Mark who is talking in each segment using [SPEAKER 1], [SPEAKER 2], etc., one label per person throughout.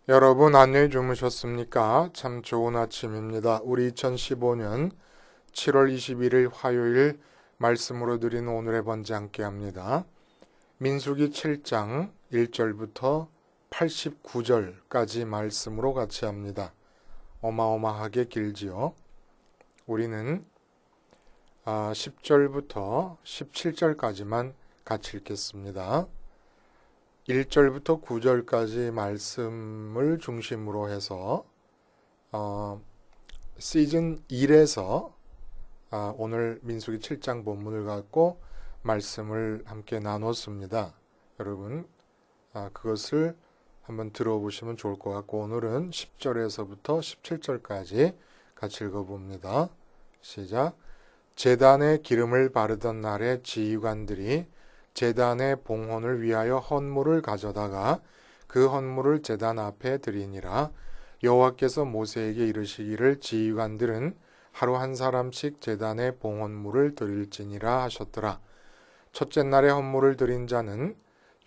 [SPEAKER 1] 여러분 안녕히 주무셨습니까? 참 좋은 아침입니다. 우리 2015년 7월 21일 화요일 말씀으로 드리는 오늘의 번제 함께 합니다. 민수기 7장 1절부터 89절까지 말씀으로 같이 합니다. 어마어마하게 길지요. 우리는 10절부터 17절까지만 같이 읽겠습니다. 1절부터 9절까지 말씀을 중심으로 해서 시즌 1에서 오늘 민수기 7장 본문을 갖고 말씀을 함께 나눴습니다. 여러분 그것을 한번 들어보시면 좋을 것 같고 오늘은 10절에서부터 17절까지 같이 읽어봅니다. 시작. 제단에 기름을 바르던 날에 지휘관들이 제단의 봉헌을 위하여 헌물을 가져다가 그 헌물을 제단 앞에 드리니라. 여호와께서 모세에게 이르시기를 지휘관들은 하루 한 사람씩 제단의 봉헌물을 드릴지니라 하셨더라. 첫째 날에 헌물을 드린 자는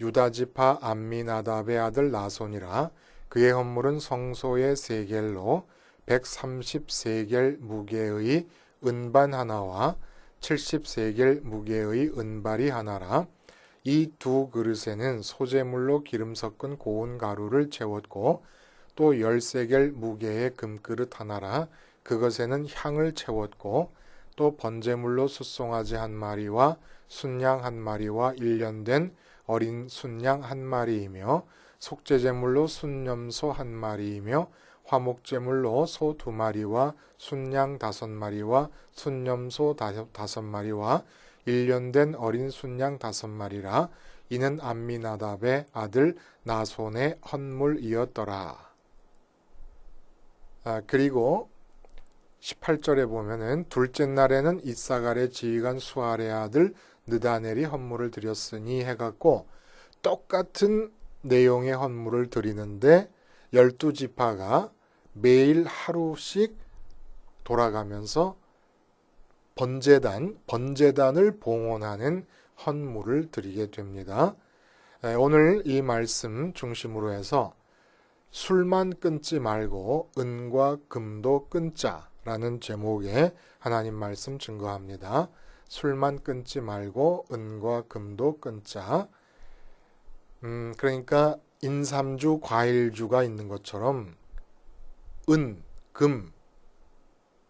[SPEAKER 1] 유다지파 암미나답의 아들 나손이라. 그의 헌물은 성소의 세겔로 130세겔 무게의 은반 하나와 70세겔 무게의 은발이 하나라. 이 두 그릇에는 소재물로 기름 섞은 고운 가루를 채웠고 또 10세겔 무게의 금그릇 하나라. 그것에는 향을 채웠고 또 번제물로 숫송아지 한 마리와 순양 한 마리와 1년 된 어린 순양 한 마리이며 속죄제물로 순염소 한 마리이며 화목제물로 소 2마리와 순양 5마리와 순염소 5마리와 1년 된 어린 순양 5마리라. 이는 암미나답의 아들 나손의 헌물이었더라. 그리고 18절에 보면은 둘째 날에는 이사갈의 지휘관 수알의 아들 느다넬이 헌물을 드렸으니 해갖고 똑같은 내용의 헌물을 드리는데 12지파가 매일 하루씩 돌아가면서 번제단을 봉헌하는 헌물을 드리게 됩니다. 오늘 이 말씀 중심으로 해서 술만 끊지 말고 은과 금도 끊자라는 제목의 하나님 말씀 증거합니다. 술만 끊지 말고 은과 금도 끊자. 그러니까 인삼주, 과일주가 있는 것처럼 은, 금,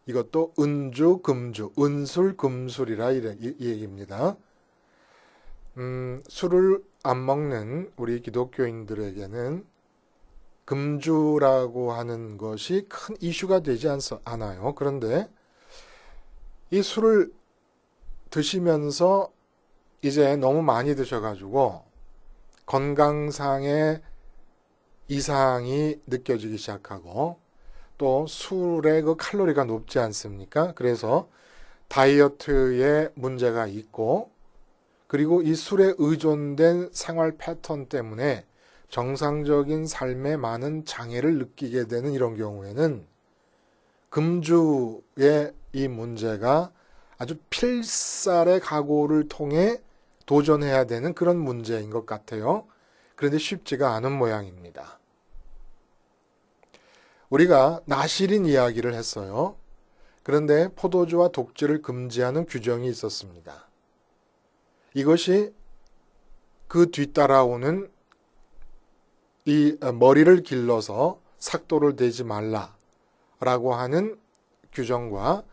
[SPEAKER 1] 이것도 은주, 금주, 은술, 금술이라 이 얘기입니다. 술을 안 먹는 우리 기독교인들에게는 금주라고 하는 것이 큰 이슈가 되지 않아요. 그런데 이 술을 드시면서 이제 너무 많이 드셔가지고 건강상의 이상이 느껴지기 시작하고 또 술의 그 칼로리가 높지 않습니까? 그래서 다이어트에 문제가 있고 그리고 이 술에 의존된 생활 패턴 때문에 정상적인 삶에 많은 장애를 느끼게 되는 이런 경우에는 금주의 이 문제가 아주 필살의 각오를 통해 도전해야 되는 그런 문제인 것 같아요. 그런데 쉽지가 않은 모양입니다. 우리가 나실인 이야기를 했어요. 그런데 포도주와 독주를 금지하는 규정이 있었습니다. 이것이 그 뒤따라오는 이 머리를 길러서 삭도를 대지 말라라고 하는 규정과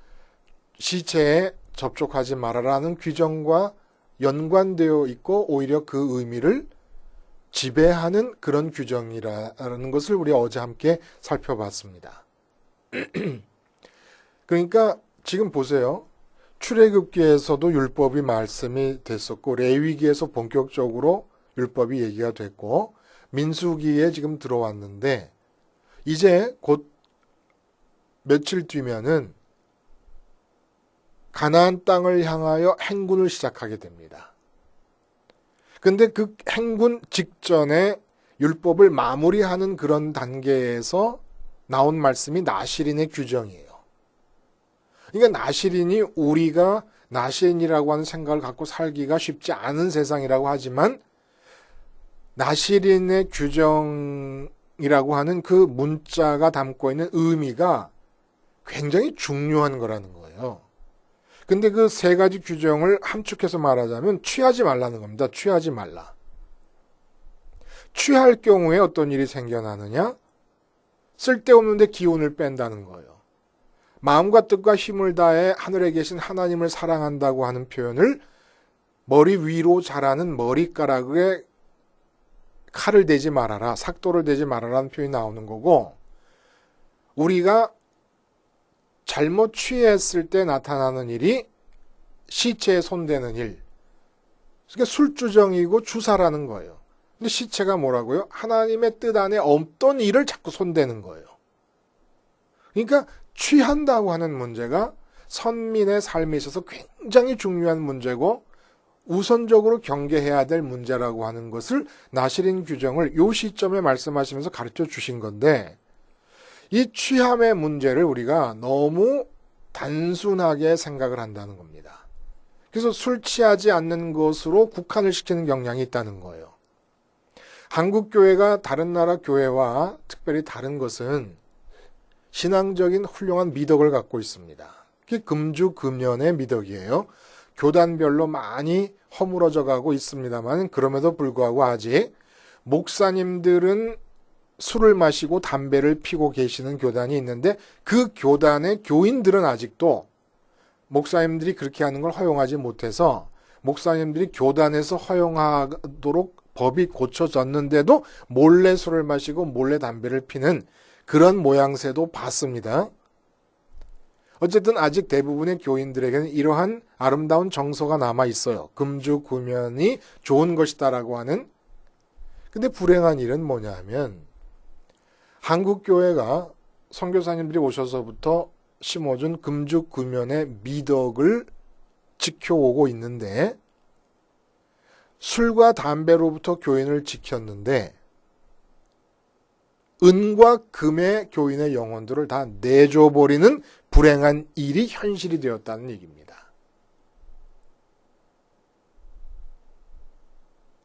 [SPEAKER 1] 시체에 접촉하지 말아라는 규정과 연관되어 있고 오히려 그 의미를 지배하는 그런 규정이라는 것을 우리 어제 함께 살펴봤습니다. 그러니까 지금 보세요. 출애굽기에서도 율법이 말씀이 됐었고 레위기에서 본격적으로 율법이 얘기가 됐고 민수기에 지금 들어왔는데 이제 곧 며칠 뒤면은 가나안 땅을 향하여 행군을 시작하게 됩니다. 근데 그 행군 직전에 율법을 마무리하는 그런 단계에서 나온 말씀이 나실인의 규정이에요. 그러니까 나실인이 우리가 나실인이라고 하는 생각을 갖고 살기가 쉽지 않은 세상이라고 하지만 나실인의 규정을 규정이라고 하는 그 문자가 담고 있는 의미가 굉장히 중요한 거라는 거예요. 근데 그 세 가지 규정을 함축해서 말하자면 취하지 말라는 겁니다. 취하지 말라. 취할 경우에 어떤 일이 생겨나느냐? 쓸데없는데 기운을 뺀다는 거예요. 마음과 뜻과 힘을 다해 하늘에 계신 하나님을 사랑한다고 하는 표현을 머리 위로 자라는 머리카락에 칼을 대지 말아라, 삭도를 대지 말아라는 표현이 나오는 거고, 우리가 잘못 취했을 때 나타나는 일이 시체에 손대는 일. 그러니까 술주정이고 주사라는 거예요. 근데 시체가 뭐라고요? 하나님의 뜻 안에 없던 일을 자꾸 손대는 거예요. 그러니까 취한다고 하는 문제가 선민의 삶에 있어서 굉장히 중요한 문제고 우선적으로 경계해야 될 문제라고 하는 것을 나시린 규정을 이 시점에 말씀하시면서 가르쳐 주신 건데, 이 취함의 문제를 우리가 너무 단순하게 생각을 한다는 겁니다. 그래서 술 취하지 않는 것으로 국한을 시키는 경향이 있다는 거예요. 한국 교회가 다른 나라 교회와 특별히 다른 것은 신앙적인 훌륭한 미덕을 갖고 있습니다. 그게 금주금연의 미덕이에요. 교단별로 많이 허물어져 가고 있습니다만 그럼에도 불구하고 아직 목사님들은 술을 마시고 담배를 피고 계시는 교단이 있는데 그 교단의 교인들은 아직도 목사님들이 그렇게 하는 걸 허용하지 못해서 목사님들이 교단에서 허용하도록 법이 고쳐졌는데도 몰래 술을 마시고 몰래 담배를 피는 그런 모양새도 봤습니다. 어쨌든 아직 대부분의 교인들에게는 이러한 아름다운 정서가 남아 있어요. 금주구면이 좋은 것이다라고 하는. 근데 불행한 일은 뭐냐 하면 한국 교회가 선교사님들이 오셔서부터 심어준 금주구면의 미덕을 지켜오고 있는데 술과 담배로부터 교인을 지켰는데 은과 금의 교인의 영혼들을 다 내줘버리는 불행한 일이 현실이 되었다는 얘기입니다.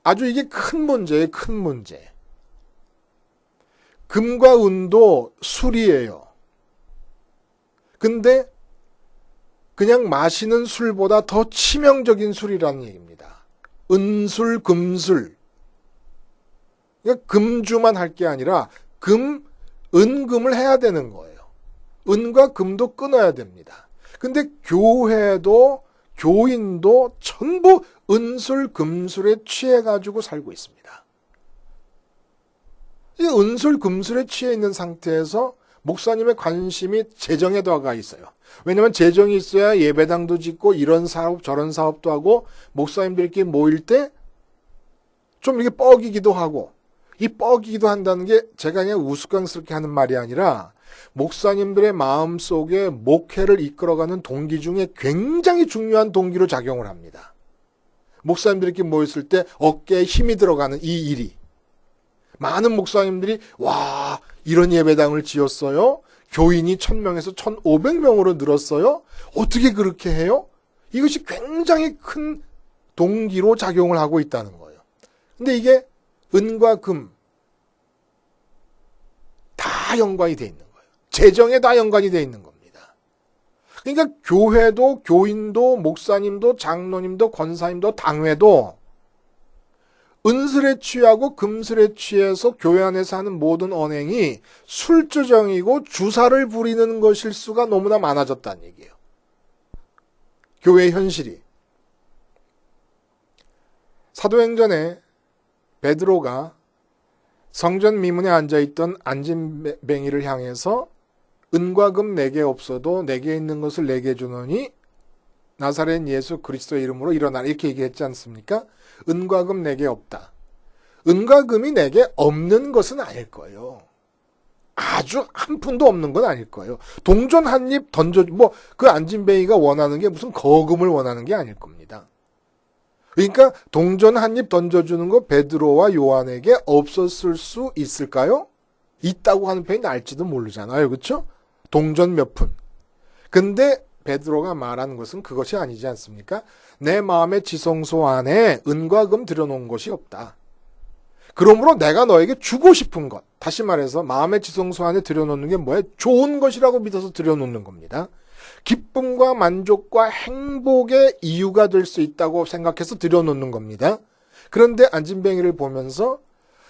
[SPEAKER 1] 아주 이게 큰 문제예요. 큰 문제. 금과 은도 술이에요. 근데 그냥 마시는 술보다 더 치명적인 술이라는 얘기입니다. 은술, 금술. 그러니까 금주만 할 게 아니라 은금을 해야 되는 거예요. 은과 금도 끊어야 됩니다. 근데 교회도 교인도 전부 은술, 금술에 취해가지고 살고 있습니다. 이 은술, 금술에 취해 있는 상태에서 목사님의 관심이 재정에 들어가 있어요. 왜냐하면 재정이 있어야 예배당도 짓고 이런 사업 저런 사업도 하고 목사님들끼리 모일 때 좀 이렇게 뻐기기도 하고, 이 뻐기기도 한다는 게 제가 그냥 우스꽝스럽게 하는 말이 아니라 목사님들의 마음속에 목회를 이끌어가는 동기 중에 굉장히 중요한 동기로 작용을 합니다. 목사님들끼리 모였을 때 어깨에 힘이 들어가는 이 일이. 많은 목사님들이 와, 이런 예배당을 지었어요? 교인이 1000명에서 1500명으로 늘었어요? 어떻게 그렇게 해요? 이것이 굉장히 큰 동기로 작용을 하고 있다는 거예요. 근데 이게 은과 금 다 연관이 돼 있는 거예요. 재정에 다 연관이 돼 있는 겁니다. 그러니까 교회도 교인도 목사님도 장로님도 권사님도 당회도 은술에 취하고 금술에 취해서 교회 안에서 하는 모든 언행이 술주정이고 주사를 부리는 것일 수가 너무나 많아졌다는 얘기예요. 교회의 현실이. 사도행전에 베드로가 성전 미문에 앉아있던 안진뱅이를 향해서 은과 금 내게 없어도 내게 있는 것을 내게 주노니 나사렛 예수 그리스도의 이름으로 일어나라 이렇게 얘기했지 않습니까? 은과 금 내게 없다. 은과 금이 내게 없는 것은 아닐 거예요. 아주 한 푼도 없는 건 아닐 거예요. 동전 한 입 던져, 그 안진뱅이가 원하는 게 무슨 거금을 원하는 게 아닐 겁니다. 그러니까 동전 한 입 던져주는 거 베드로와 요한에게 없었을 수 있을까요? 있다고 하는 편이 날지도 모르잖아요. 그렇죠? 동전 몇 푼. 근데 베드로가 말하는 것은 그것이 아니지 않습니까? 내 마음의 지성소 안에 은과 금 들여놓은 것이 없다. 그러므로 내가 너에게 주고 싶은 것, 다시 말해서 마음의 지성소 안에 들여놓는 게 뭐예요? 좋은 것이라고 믿어서 들여놓는 겁니다. 기쁨과 만족과 행복의 이유가 될 수 있다고 생각해서 들여놓는 겁니다. 그런데 안진뱅이를 보면서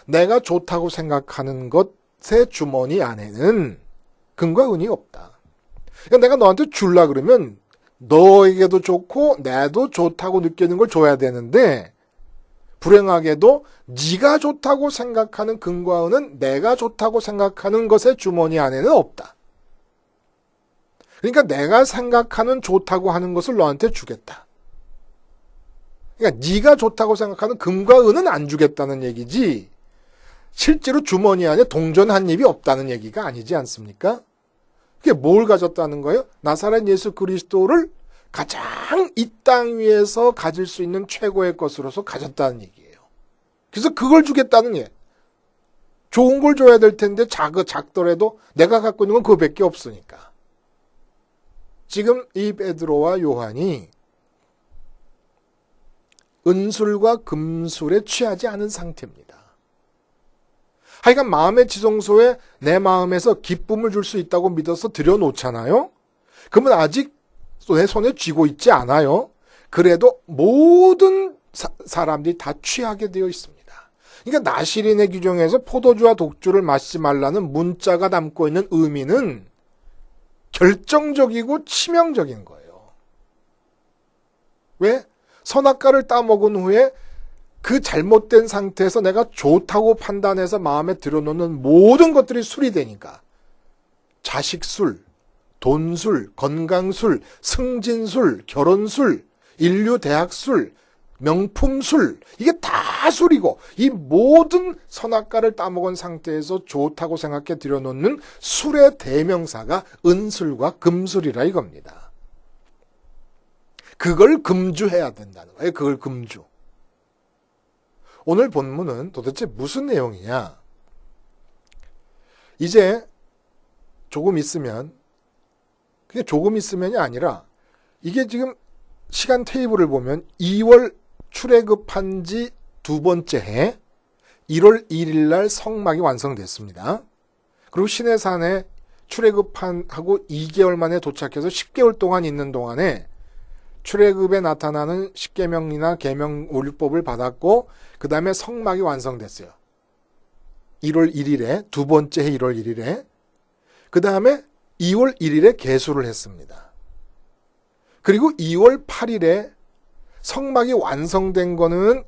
[SPEAKER 1] 내가 좋다고 생각하는 것의 주머니 안에는 금과 은이 없다. 그러니까 내가 너한테 줄라 그러면 너에게도 좋고 나도 좋다고 느끼는 걸 줘야 되는데 불행하게도 네가 좋다고 생각하는 금과 은은 내가 좋다고 생각하는 것의 주머니 안에는 없다. 그러니까 내가 생각하는 좋다고 하는 것을 너한테 주겠다. 그러니까 네가 좋다고 생각하는 금과 은은 안 주겠다는 얘기지 실제로 주머니 안에 동전 한 입이 없다는 얘기가 아니지 않습니까? 그게 뭘 가졌다는 거예요? 나사렛 예수 그리스도를 가장 이 땅 위에서 가질 수 있는 최고의 것으로서 가졌다는 얘기예요. 그래서 그걸 주겠다는 예. 좋은 걸 줘야 될 텐데 작더라도 내가 갖고 있는 건 그거밖에 없으니까. 지금 이 베드로와 요한이 은술과 금술에 취하지 않은 상태입니다. 하여간 마음의 지성소에 내 마음에서 기쁨을 줄 수 있다고 믿어서 들여놓잖아요. 그러면 아직 내 손에 쥐고 있지 않아요. 그래도 모든 사람들이 다 취하게 되어 있습니다. 그러니까 나시린의 규정에서 포도주와 독주를 마시지 말라는 문자가 담고 있는 의미는 결정적이고 치명적인 거예요. 왜? 선악과를 따먹은 후에 그 잘못된 상태에서 내가 좋다고 판단해서 마음에 들여놓는 모든 것들이 술이 되니까 자식술, 돈술, 건강술, 승진술, 결혼술, 인류 대학술, 명품술 이게 다 술이고 이 모든 선악과를 따먹은 상태에서 좋다고 생각해 들여놓는 술의 대명사가 은술과 금술이라 이겁니다. 그걸 금주해야 된다는 거예요. 그걸 금주. 오늘 본문은 도대체 무슨 내용이냐? 이제 조금 있으면 그게 조금 있으면이 아니라 이게 지금 시간 테이블을 보면 2월 출애굽한 지 두 번째 해 1월 1일 날 성막이 완성됐습니다. 그리고 시내산에 출애굽하고 2개월 만에 도착해서 10개월 동안 있는 동안에 출애굽에 나타나는 십계명이나 계명 율법을 받았고 그 다음에 성막이 완성됐어요. 1월 1일에 두 번째 해 1월 1일에 그 다음에 2월 1일에 계수를 했습니다. 그리고 2월 8일에 성막이 완성된 거는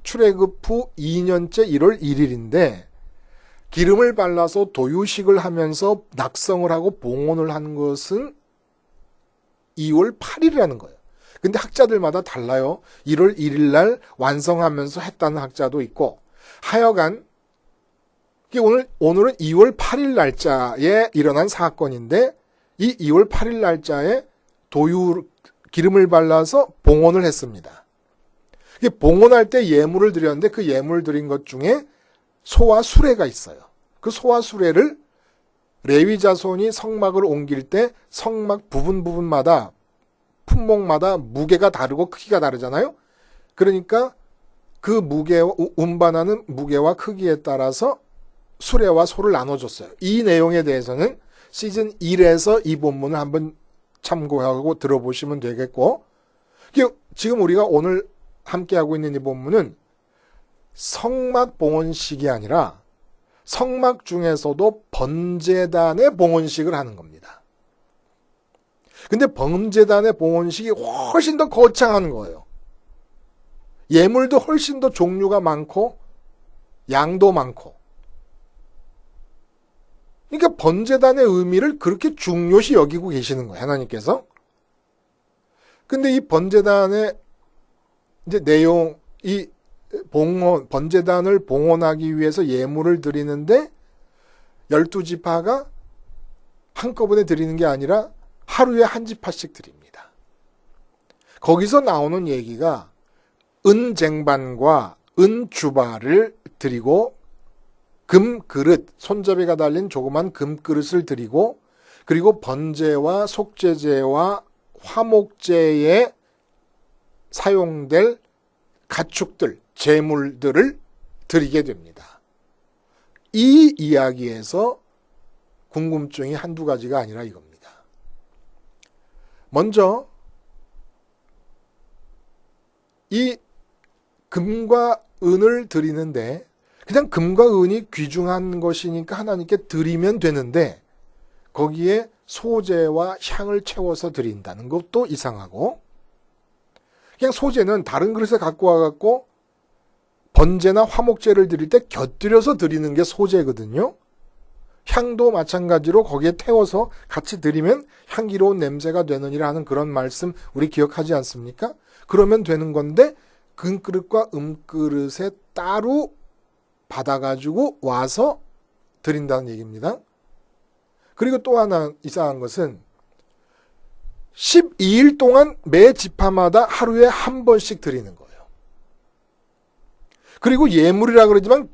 [SPEAKER 1] 출애굽 후 2년째 1월 1일인데 기름을 발라서 도유식을 하면서 낙성을 하고 봉헌을 한 것은 2월 8일이라는 거예요. 근데 학자들마다 달라요. 1월 1일 날 완성하면서 했다는 학자도 있고 하여간 오늘은 2월 8일 날짜에 일어난 사건인데 이 2월 8일 날짜에 기름을 발라서 봉헌을 했습니다. 봉헌할 때 예물을 드렸는데 그 예물 드린 것 중에 소와 수레가 있어요. 그 소와 수레를 레위 자손이 성막을 옮길 때 성막 부분마다 품목마다 무게가 다르고 크기가 다르잖아요. 그러니까 그 무게와 운반하는 무게와 크기에 따라서 수레와 소를 나눠줬어요. 이 내용에 대해서는 시즌 1에서 이 본문을 한번 참고하고 들어보시면 되겠고 지금 우리가 오늘 함께하고 있는 이 본문은 성막 봉헌식이 아니라 성막 중에서도 번제단의 봉헌식을 하는 겁니다. 근데 번제단의 봉헌식이 훨씬 더 거창한 거예요. 예물도 훨씬 더 종류가 많고 양도 많고 그러니까 번제단의 의미를 그렇게 중요시 여기고 계시는 거예요. 하나님께서. 근데 이 번제단의 이제 내용, 이 번제단을 봉헌하기 위해서 예물을 드리는데 12지파가 한꺼번에 드리는 게 아니라 하루에 한 지파씩 드립니다. 거기서 나오는 얘기가 은쟁반과 은주발을 드리고 금그릇, 손잡이가 달린 조그만 금그릇을 드리고 그리고 번제와 속죄제와 화목제에 사용될 가축들, 제물들을 드리게 됩니다. 이 이야기에서 궁금증이 한두 가지가 아니라 이겁니다. 먼저 이 금과 은을 드리는데 그냥 금과 은이 귀중한 것이니까 하나님께 드리면 되는데 거기에 소재와 향을 채워서 드린다는 것도 이상하고, 그냥 소재는 다른 그릇에 갖고 와갖고 번제나 화목제를 드릴 때 곁들여서 드리는 게 소재거든요. 향도 마찬가지로 거기에 태워서 같이 드리면 향기로운 냄새가 되느니라 하는 그런 말씀 우리 기억하지 않습니까? 그러면 되는 건데 금그릇과 음그릇에 따로 받아가지고 와서 드린다는 얘기입니다. 그리고 또 하나 이상한 것은 12일 동안 매 지파마다 하루에 한 번씩 드리는 거예요. 그리고 예물이라 그러지만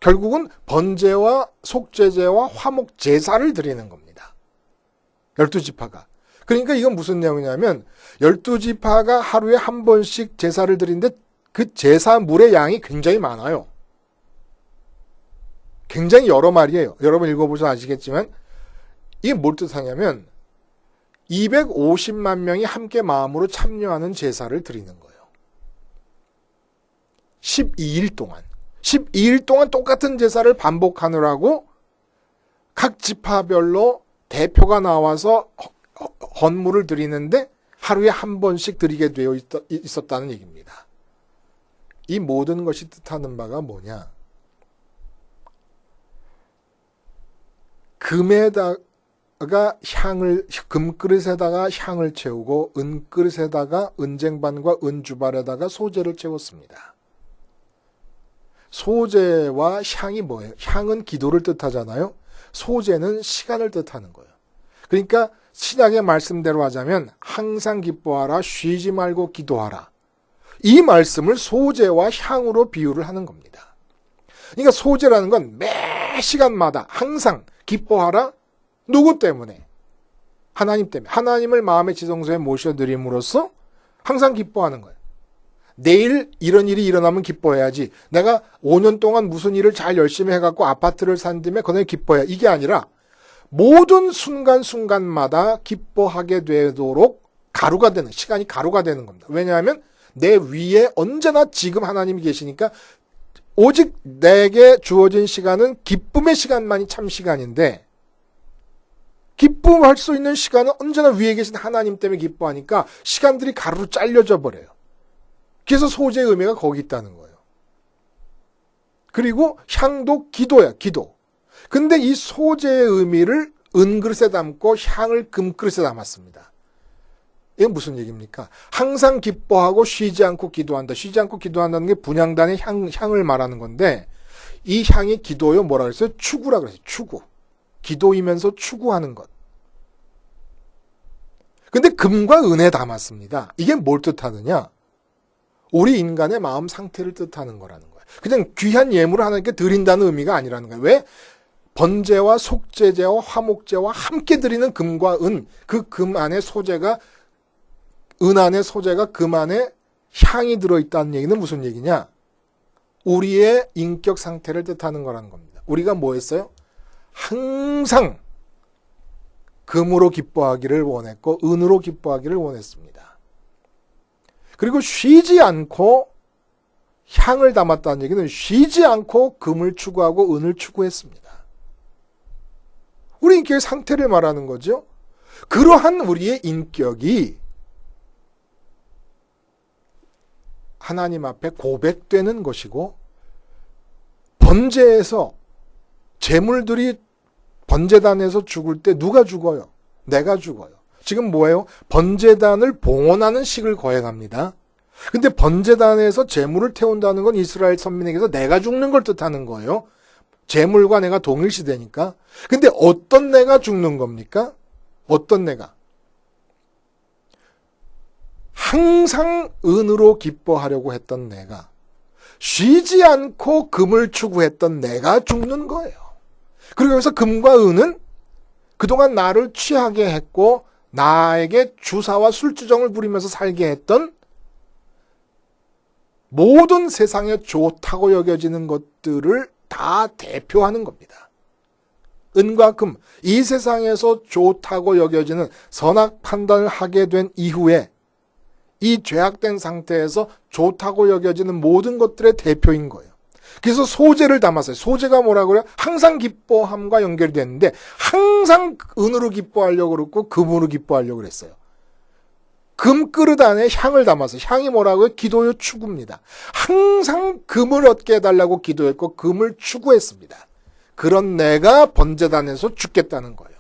[SPEAKER 1] 결국은 번제와 속죄제와 화목 제사를 드리는 겁니다. 12지파가. 그러니까 이건 무슨 내용이냐면 12지파가 하루에 한 번씩 제사를 드리는데 그 제사물의 양이 굉장히 많아요. 굉장히 여러 마리예요. 여러분 읽어보셔서 아시겠지만 이게 뭘 뜻하냐면 250만 명이 함께 마음으로 참여하는 제사를 드리는 거예요. 12일 동안. 12일 동안 똑같은 제사를 반복하느라고 각 지파별로 대표가 나와서 헌물을 드리는데 하루에 한 번씩 드리게 되어 있었다는 얘기입니다. 이 모든 것이 뜻하는 바가 뭐냐? 금그릇에다가 향을 채우고 은그릇에다가 은쟁반과 은주발에다가 소재를 채웠습니다. 소재와 향이 뭐예요? 향은 기도를 뜻하잖아요. 소재는 시간을 뜻하는 거예요. 그러니까 신약의 말씀대로 하자면 항상 기뻐하라, 쉬지 말고 기도하라. 이 말씀을 소재와 향으로 비유를 하는 겁니다. 그러니까 소재라는 건 매 시간마다 항상 기뻐하라. 누구 때문에? 하나님 때문에. 하나님을 마음의 지성소에 모셔드림으로써 항상 기뻐하는 거예요. 내일 이런 일이 일어나면 기뻐해야지. 내가 5년 동안 무슨 일을 잘 열심히 해갖고 아파트를 산 뒤에 그날 기뻐해. 이게 아니라 모든 순간순간마다 기뻐하게 되도록 시간이 가루가 되는 겁니다. 왜냐하면 내 위에 언제나 지금 하나님이 계시니까 오직 내게 주어진 시간은 기쁨의 시간만이 참 시간인데 기쁨할 수 있는 시간은 언제나 위에 계신 하나님 때문에 기뻐하니까 시간들이 가루로 잘려져 버려요. 그래서 소재의 의미가 거기 있다는 거예요. 그리고 향도 기도야, 기도. 근데 이 소재의 의미를 은그릇에 담고 향을 금그릇에 담았습니다. 이건 무슨 얘기입니까? 항상 기뻐하고 쉬지 않고 기도한다. 쉬지 않고 기도한다는 게 분향단의 향을 말하는 건데 이 향이 기도요 뭐라 그랬어요? 추구라 그랬어요. 추구. 기도이면서 추구하는 것. 근데 금과 은에 담았습니다. 이게 뭘 뜻하느냐? 우리 인간의 마음 상태를 뜻하는 거라는 거예요. 그냥 귀한 예물을 하나님께 드린다는 의미가 아니라는 거예요. 왜? 번제와 속죄제와 화목제와 함께 드리는 금과 은, 그 금 안에 소재가 은 안에 소재가 금 안에 향이 들어있다는 얘기는 무슨 얘기냐? 우리의 인격 상태를 뜻하는 거라는 겁니다. 우리가 뭐 했어요? 항상 금으로 기뻐하기를 원했고 은으로 기뻐하기를 원했습니다. 그리고 쉬지 않고 향을 담았다는 얘기는 쉬지 않고 금을 추구하고 은을 추구했습니다. 우리 인격의 상태를 말하는 거죠. 그러한 우리의 인격이 하나님 앞에 고백되는 것이고 번제에서 제물들이 번제단에서 죽을 때 누가 죽어요? 내가 죽어요. 지금 뭐예요? 번제단을 봉헌하는 식을 거행합니다. 근데 번제단에서 제물을 태운다는 건 이스라엘 선민에게서 내가 죽는 걸 뜻하는 거예요. 제물과 내가 동일시되니까. 근데 어떤 내가 죽는 겁니까? 어떤 내가? 항상 은으로 기뻐하려고 했던 내가, 쉬지 않고 금을 추구했던 내가 죽는 거예요. 그리고 여기서 금과 은은 그동안 나를 취하게 했고 나에게 주사와 술주정을 부리면서 살게 했던 모든 세상에 좋다고 여겨지는 것들을 다 대표하는 겁니다. 은과 금, 이 세상에서 좋다고 여겨지는 선악 판단을 하게 된 이후에 이 죄악된 상태에서 좋다고 여겨지는 모든 것들의 대표인 거예요. 그래서 소재를 담았어요. 소재가 뭐라고 그래요? 항상 기뻐함과 연결이 됐는데 항상 은으로 기뻐하려고 그랬고 금으로 기뻐하려고 그랬어요. 금 그릇 안에 향을 담았어요. 향이 뭐라고요? 기도요 추구입니다. 항상 금을 얻게 해달라고 기도했고 금을 추구했습니다. 그런 내가 번제단에서 죽겠다는 거예요.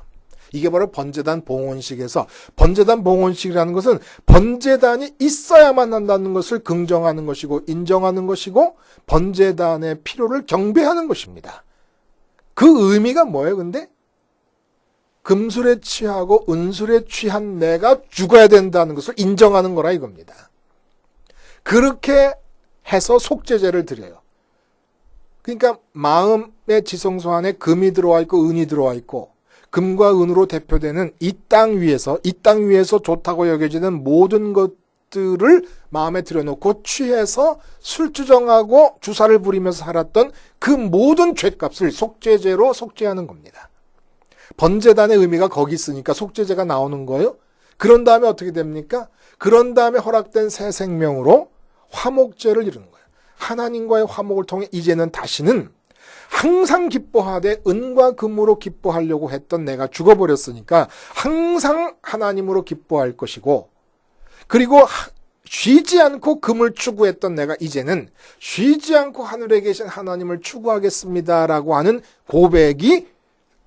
[SPEAKER 1] 이게 바로 번제단 봉헌식에서, 번제단 봉헌식이라는 것은 번제단이 있어야만 한다는 것을 긍정하는 것이고 인정하는 것이고 번제단의 필요를 경배하는 것입니다. 그 의미가 뭐예요? 근데 금술에 취하고 은술에 취한 내가 죽어야 된다는 것을 인정하는 거라 이겁니다. 그렇게 해서 속죄제를 드려요. 그러니까 마음의 지성소 안에 금이 들어와 있고 은이 들어와 있고 금과 은으로 대표되는 이 땅 위에서 좋다고 여겨지는 모든 것들을 마음에 들여놓고 취해서 술주정하고 주사를 부리면서 살았던 그 모든 죄값을 속죄제로 속죄하는 겁니다. 번제단의 의미가 거기 있으니까 속죄제가 나오는 거예요. 그런 다음에 어떻게 됩니까? 그런 다음에 허락된 새 생명으로 화목제를 이루는 거예요. 하나님과의 화목을 통해 이제는 다시는 항상 기뻐하되 은과 금으로 기뻐하려고 했던 내가 죽어버렸으니까 항상 하나님으로 기뻐할 것이고, 그리고 쉬지 않고 금을 추구했던 내가 이제는 쉬지 않고 하늘에 계신 하나님을 추구하겠습니다라고 하는 고백이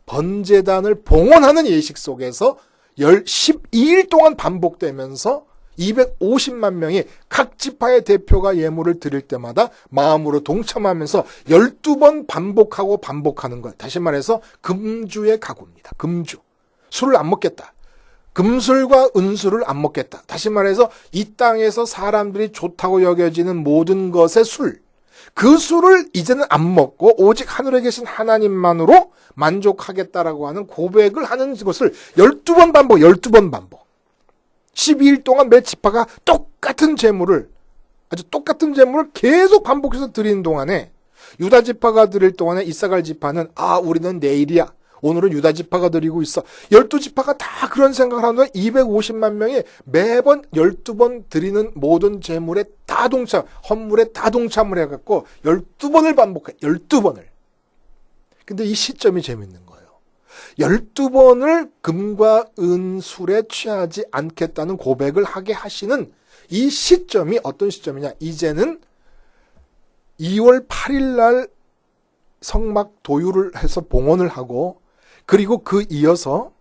[SPEAKER 1] 번제단을 봉헌하는 예식 속에서 12일 동안 반복되면서 250만 명이 각 지파의 대표가 예물을 드릴 때마다 마음으로 동참하면서 12번 반복하고 반복하는 거예요. 다시 말해서 금주의 각오입니다. 금주. 술을 안 먹겠다. 금술과 은술을 안 먹겠다. 다시 말해서 이 땅에서 사람들이 좋다고 여겨지는 모든 것의 술. 그 술을 이제는 안 먹고 오직 하늘에 계신 하나님만으로 만족하겠다라고 하는 고백을 하는 것을 12번 반복, 12번 반복. 12일 동안 매 지파가 똑같은 제물을, 아주 똑같은 제물을 계속 반복해서 드리는 동안에 유다 지파가 드릴 동안에 이사갈 지파는 우리는 내일이야. 오늘은 유다 지파가 드리고 있어. 12지파가 다 그런 생각을 하는 동안 250만 명이 매번 12번 드리는 모든 제물에 다 동참, 헌물에 다 동참을 해갖고 12번을 반복해. 12번을. 근데 이 시점이 재밌는 거예요. 12번을 금과 은술에 취하지 않겠다는 고백을 하게 하시는 이 시점이 어떤 시점이냐. 이제는 2월 8일 날 성막 도유를 해서 봉헌을 하고, 그리고 그 이어서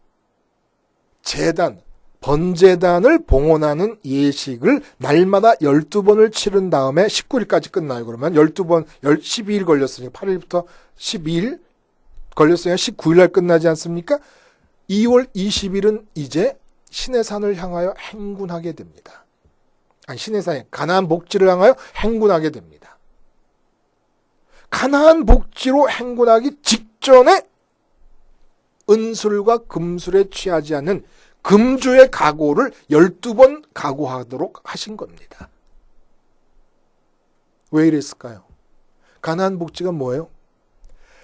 [SPEAKER 1] 제단, 번제단을 봉헌하는 예식을 날마다 12번을 치른 다음에 19일까지 끝나요. 그러면 12번, 12일 걸렸으니까 8일부터 12일 걸렸으니까 19일 날 끝나지 않습니까? 2월 20일은 이제 시내산을 향하여 행군하게 됩니다. 아니, 시내산에 가나안 복지를 향하여 행군하게 됩니다. 가나안 복지로 행군하기 직전에 은술과 금술에 취하지 않는 금주의 각오를 12번 각오하도록 하신 겁니다. 왜 이랬을까요? 가나안 복지가 뭐예요?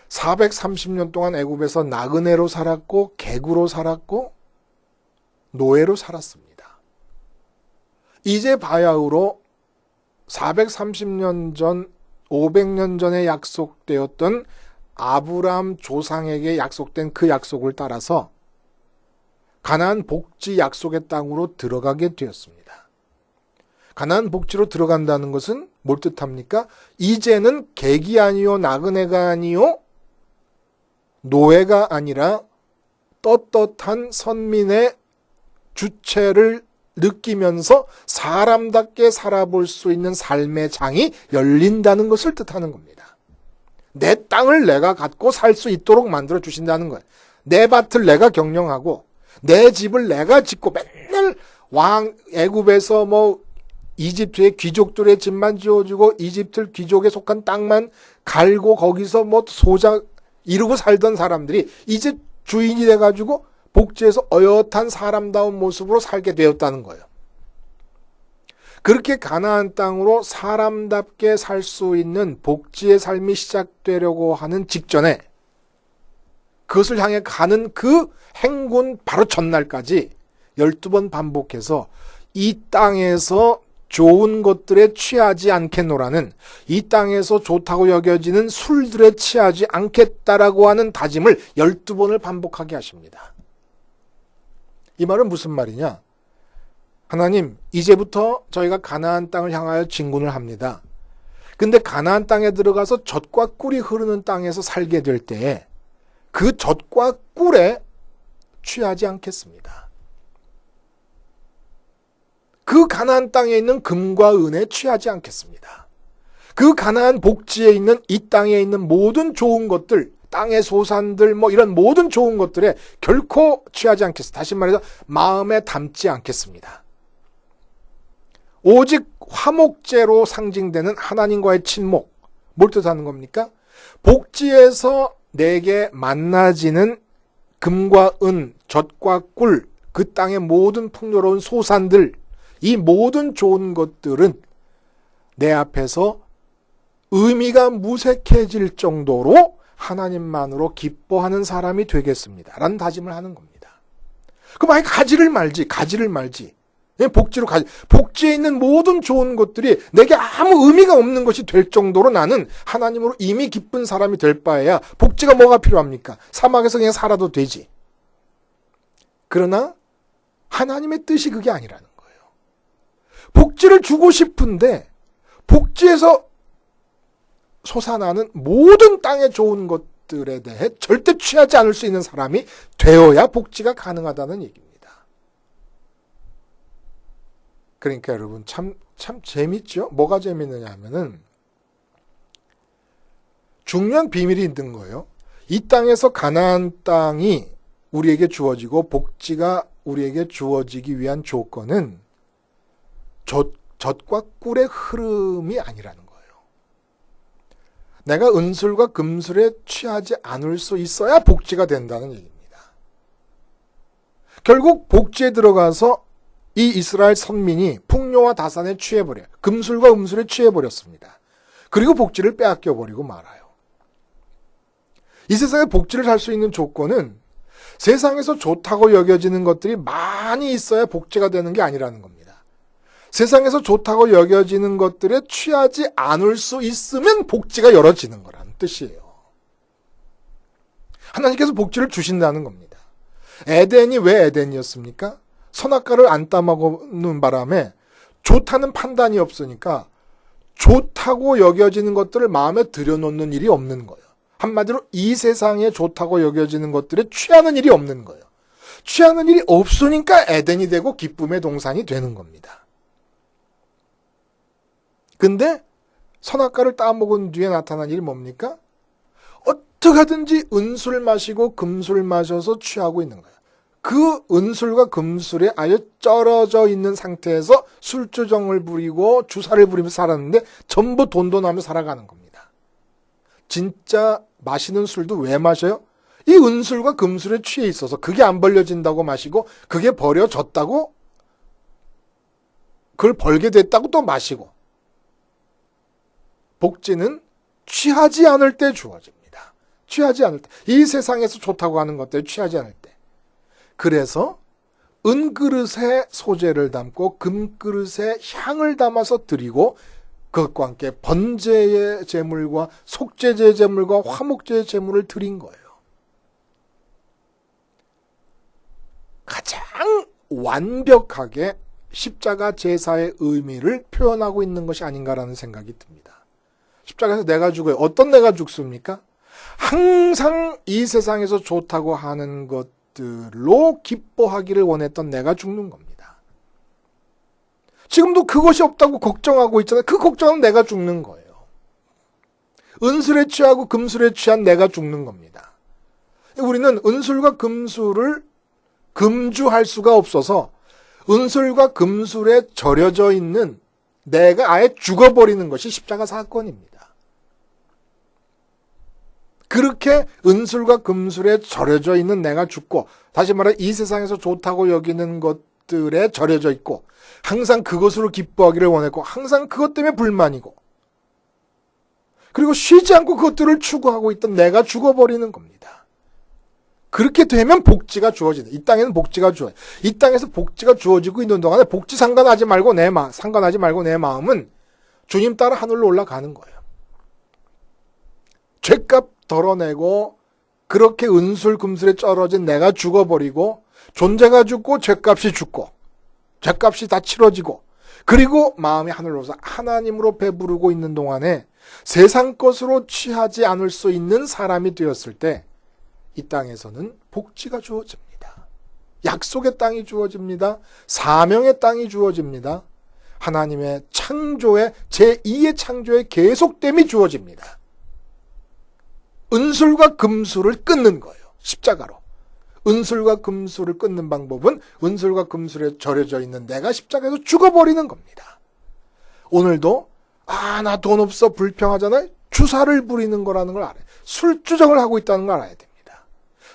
[SPEAKER 1] 430년 동안 애굽에서 나그네로 살았고 객으로 살았고 노예로 살았습니다. 이제 바야흐로 430년 전 500년 전에 약속되었던 아브라함 조상에게 약속된 그 약속을 따라서 가나안 복지 약속의 땅으로 들어가게 되었습니다. 가나안 복지로 들어간다는 것은 뭘 뜻합니까? 이제는 객이 아니요 나그네가 아니요 노예가 아니라 떳떳한 선민의 주체를 느끼면서 사람답게 살아볼 수 있는 삶의 장이 열린다는 것을 뜻하는 겁니다. 내 땅을 내가 갖고 살 수 있도록 만들어 주신다는 거예요. 내 밭을 내가 경영하고 내 집을 내가 짓고 맨날 애굽에서 이집트의 귀족들의 집만 지어주고 이집트 귀족에 속한 땅만 갈고 거기서 소장 이루고 살던 사람들이 이제 주인이 돼가지고 복지에서 어엿한 사람다운 모습으로 살게 되었다는 거예요. 그렇게 가나안 땅으로 사람답게 살 수 있는 복지의 삶이 시작되려고 하는 직전에 그것을 향해 가는 그 행군 바로 전날까지 12번 반복해서 이 땅에서 좋은 것들에 취하지 않겠노라는, 이 땅에서 좋다고 여겨지는 술들에 취하지 않겠다라고 하는 다짐을 12번을 반복하게 하십니다. 이 말은 무슨 말이냐? 하나님, 이제부터 저희가 가나안 땅을 향하여 진군을 합니다. 근데 가나안 땅에 들어가서 젖과 꿀이 흐르는 땅에서 살게 될 때에 그 젖과 꿀에 취하지 않겠습니다. 그 가나안 땅에 있는 금과 은에 취하지 않겠습니다. 그 가나안 복지에 있는 이 땅에 있는 모든 좋은 것들, 땅의 소산들 이런 모든 좋은 것들에 결코 취하지 않겠습니다. 다시 말해서 마음에 담지 않겠습니다. 오직 화목제로 상징되는 하나님과의 친목, 뭘 뜻하는 겁니까? 복지에서 내게 만나지는 금과 은, 젖과 꿀, 그 땅의 모든 풍요로운 소산들, 이 모든 좋은 것들은 내 앞에서 의미가 무색해질 정도로 하나님만으로 기뻐하는 사람이 되겠습니다. 라는 다짐을 하는 겁니다. 그럼 아예 가지를 말지. 복지로 가지. 복지에 있는 모든 좋은 것들이 내게 아무 의미가 없는 것이 될 정도로 나는 하나님으로 이미 기쁜 사람이 될 바에야 복지가 뭐가 필요합니까? 사막에서 그냥 살아도 되지. 그러나 하나님의 뜻이 그게 아니라는 거예요. 복지를 주고 싶은데 복지에서 솟아나는 모든 땅의 좋은 것들에 대해 절대 취하지 않을 수 있는 사람이 되어야 복지가 가능하다는 얘기입니다. 그러니까 여러분 참 재밌죠? 뭐가 재밌느냐 하면은 중요한 비밀이 있는 거예요. 이 땅에서 가나안 땅이 우리에게 주어지고 복지가 우리에게 주어지기 위한 조건은 젖과 꿀의 흐름이 아니라는 거예요. 내가 은술과 금술에 취하지 않을 수 있어야 복지가 된다는 얘기입니다. 결국 복지에 들어가서 이 이스라엘 선민이 풍요와 다산에 취해버려요. 금술과 음술에 취해버렸습니다. 그리고 복지를 빼앗겨버리고 말아요. 이 세상에 복지를 살 수 있는 조건은 세상에서 좋다고 여겨지는 것들이 많이 있어야 복지가 되는 게 아니라는 겁니다. 세상에서 좋다고 여겨지는 것들에 취하지 않을 수 있으면 복지가 열어지는 거라는 뜻이에요. 하나님께서 복지를 주신다는 겁니다. 에덴이 왜 에덴이었습니까? 선악과를 안 따먹는 바람에 좋다는 판단이 없으니까 좋다고 여겨지는 것들을 마음에 들여놓는 일이 없는 거예요. 한마디로 이 세상에 좋다고 여겨지는 것들에 취하는 일이 없는 거예요. 취하는 일이 없으니까 에덴이 되고 기쁨의 동산이 되는 겁니다. 근데 선악과를 따먹은 뒤에 나타난 일이 뭡니까? 어떻게 하든지 은술 마시고 금술 마셔서 취하고 있는 거예요. 그 은술과 금술에 아예 쩔어져 있는 상태에서 술주정을 부리고 주사를 부리면서 살았는데 전부 돈돈하며 살아가는 겁니다. 진짜 마시는 술도 왜 마셔요? 이 은술과 금술에 취해 있어서 그게 안 벌려진다고 마시고 그게 버려졌다고 그걸 벌게 됐다고 또 마시고. 복지는 취하지 않을 때 주어집니다. 취하지 않을 때. 이 세상에서 좋다고 하는 것들에 취하지 않을 때. 그래서 은그릇에 소재를 담고 금그릇에 향을 담아서 드리고 그것과 함께 번제의 제물과 속죄제의 제물과 화목제의 제물을 드린 거예요. 가장 완벽하게 십자가 제사의 의미를 표현하고 있는 것이 아닌가라는 생각이 듭니다. 십자가에서 내가 죽어요. 어떤 내가 죽습니까? 항상 이 세상에서 좋다고 하는 것들로 기뻐하기를 원했던 내가 죽는 겁니다. 지금도 그것이 없다고 걱정하고 있잖아요. 그 걱정은 내가 죽는 거예요. 은술에 취하고 금술에 취한 내가 죽는 겁니다. 우리는 은술과 금술을 금주할 수가 없어서 은술과 금술에 절여져 있는 내가 아예 죽어버리는 것이 십자가 사건입니다. 그렇게 은술과 금술에 절여져 있는 내가 죽고, 다시 말해 이 세상에서 좋다고 여기는 것들에 절여져 있고 항상 그것으로 기뻐하기를 원했고 항상 그것 때문에 불만이고 그리고 쉬지 않고 그것들을 추구하고 있던 내가 죽어버리는 겁니다. 그렇게 되면 복지가 주어진다. 이 땅에는 복지가 주어져. 이 땅에서 복지가 주어지고 있는 동안에 복지 상관하지 말고 내 마음은 주님 따라 하늘로 올라가는 거예요. 죄값 덜어내고 그렇게 은술금술에 쩔어진 내가 죽어버리고 존재가 죽고 죄값이 죽고 죄값이 다 치러지고 그리고 마음이 하늘로서 하나님으로 배부르고 있는 동안에 세상 것으로 취하지 않을 수 있는 사람이 되었을 때 이 땅에서는 복지가 주어집니다. 약속의 땅이 주어집니다. 사명의 땅이 주어집니다. 하나님의 창조의 제2의 창조의 계속됨이 주어집니다. 은술과 금술을 끊는 거예요. 십자가로. 은술과 금술을 끊는 방법은 은술과 금술에 절여져 있는 내가 십자가에서 죽어버리는 겁니다. 오늘도 나 돈 없어 불평하잖아요. 주사를 부리는 거라는 걸 알아요. 술주정을 하고 있다는 걸 알아야 됩니다.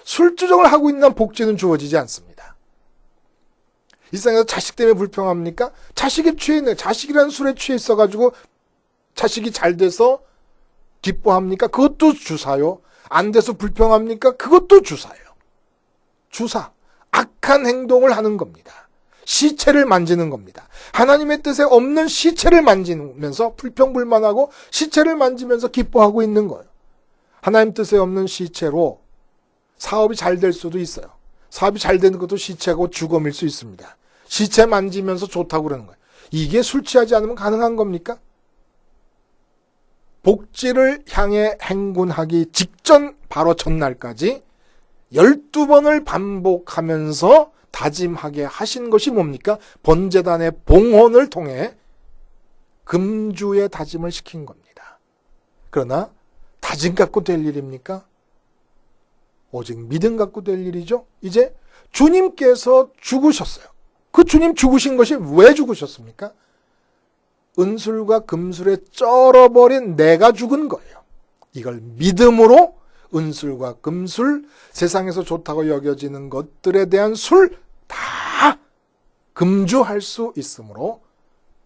[SPEAKER 1] 술주정을 하고 있는 복지는 주어지지 않습니다. 이 세상에서 자식 때문에 불평합니까? 자식이 취해 있는 자식이라는 술에 취해 있어가지고 자식이 잘 돼서 기뻐합니까? 그것도 주사요. 안 돼서 불평합니까? 그것도 주사요. 주사. 악한 행동을 하는 겁니다. 시체를 만지는 겁니다. 하나님의 뜻에 없는 시체를 만지면서 불평불만하고 시체를 만지면서 기뻐하고 있는 거예요. 하나님 뜻에 없는 시체로 사업이 잘 될 수도 있어요. 사업이 잘 되는 것도 시체고 죽음일 수 있습니다. 시체 만지면서 좋다고 그러는 거예요. 이게 술 취하지 않으면 가능한 겁니까? 복지를 향해 행군하기 직전 바로 전날까지 12번을 반복하면서 다짐하게 하신 것이 뭡니까? 번제단의 봉헌을 통해 금주의 다짐을 시킨 겁니다. 그러나 다짐 갖고 될 일입니까? 오직 믿음 갖고 될 일이죠. 이제 주님께서 죽으셨어요. 그 주님 죽으신 것이 왜 죽으셨습니까? 은술과 금술에 쩔어버린 내가 죽은 거예요. 이걸 믿음으로 은술과 금술, 세상에서 좋다고 여겨지는 것들에 대한 술 다 금주할 수 있으므로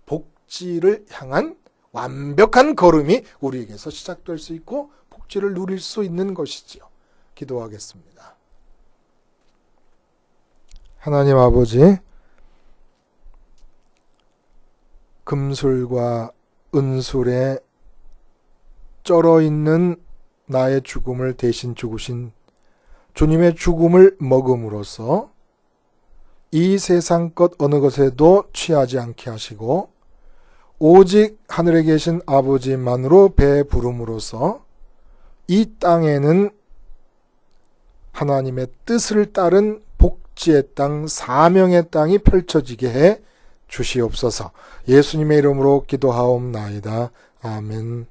[SPEAKER 1] 복지를 향한 완벽한 걸음이 우리에게서 시작될 수 있고 복지를 누릴 수 있는 것이지요. 기도하겠습니다. 하나님 아버지, 금술과 은술에 쩔어 있는 나의 죽음을 대신 죽으신 주님의 죽음을 먹음으로써 이 세상 것 어느 것에도 취하지 않게 하시고 오직 하늘에 계신 아버지만으로 배부름으로써 이 땅에는 하나님의 뜻을 따른 복지의 땅, 사명의 땅이 펼쳐지게 해 주시옵소서. 예수님의 이름으로 기도하옵나이다. 아멘.